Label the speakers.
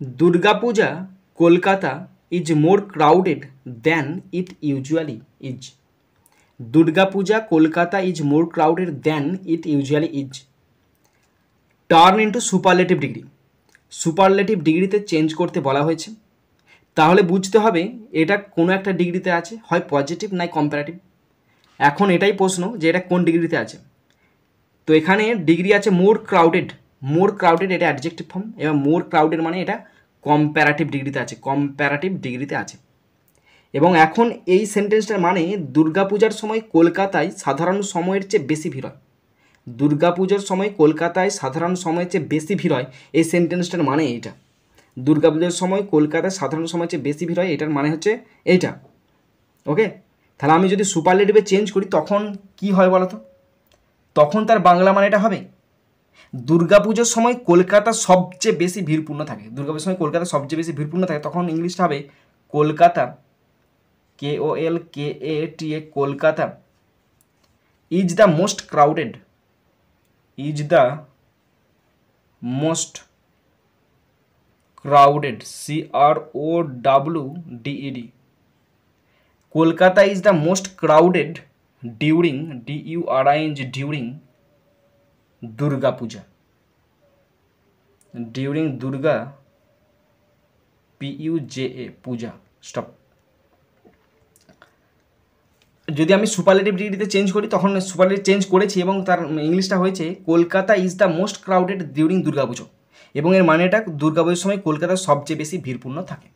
Speaker 1: Durga Puja Kolkata is more crowded than it usually is. Durga Puja Kolkata is more crowded than it usually is. Turn into superlative degree. Superlative ডিগ্রিতে change করতে বলা হয়েছে, তাহলে বুঝতে হবে এটা কোনো একটা ডিগ্রিতে আছে, হয় পজিটিভ নাই কম্পারেটিভ। এখন এটাই প্রশ্ন যে এটা কোন ডিগ্রিতে আছে। তো এখানে ডিগ্রি আছে মোর ক্রাউডেড। মোর ক্রাউডেড এটা অ্যাডজেক্টিভ ফর্ম, এবং মোর ক্রাউডেড মানে এটা কম্প্যারাটিভ ডিগ্রিতে আছে, কম্প্যারাটিভ ডিগ্রিতে আছে। এবং এখন এই সেন্টেন্সটার মানে দুর্গাপূজার সময় কলকাতায় সাধারণ সময়ের চেয়ে বেশি ভিড় হয়। দুর্গাপূজার সময় কলকাতায় সাধারণ সময়ের চেয়ে বেশি ভিড় হয়, এই সেন্টেন্সটার মানে এইটা। দুর্গাপূজার সময় কলকাতায় সাধারণ সময়ের চেয়ে বেশি ভিড় হয়, এটার মানে হচ্ছে এইটা। ওকে, তাহলে আমি যদি সুপারলেটিভে চেঞ্জ করি তখন কি হয় বলো তো? তখন তার বাংলা মানে এটা হবে দুর্গাপুজোর সময় কলকাতা সবচেয়ে বেশি ভিড়পূর্ণ থাকে। দুর্গাপুজোর সময় কলকাতা সবচেয়ে বেশি ভিড়পূর্ণ থাকে, তখন ইংলিশটা হবে Kolkata, KOLKATA, Kolkata is the most crowded, is the most crowded, CROWDED, Kolkata is the most crowded during, DURING, during Durga Puja, during Durga PUJA Puja. Stop. যদি আমি সুপারলেটিভ ডিগ্রিতে চেঞ্জ করি তখন সুপারলেটিভ চেঞ্জ করেছি এবং তার ইংলিশটা হয়েছে Kolkata is the most crowded during Durga Puja, এবং এর মানেটা দুর্গাপুজোর সময় কলকাতা সবচেয়ে বেশি ভিড়পূর্ণ থাকে।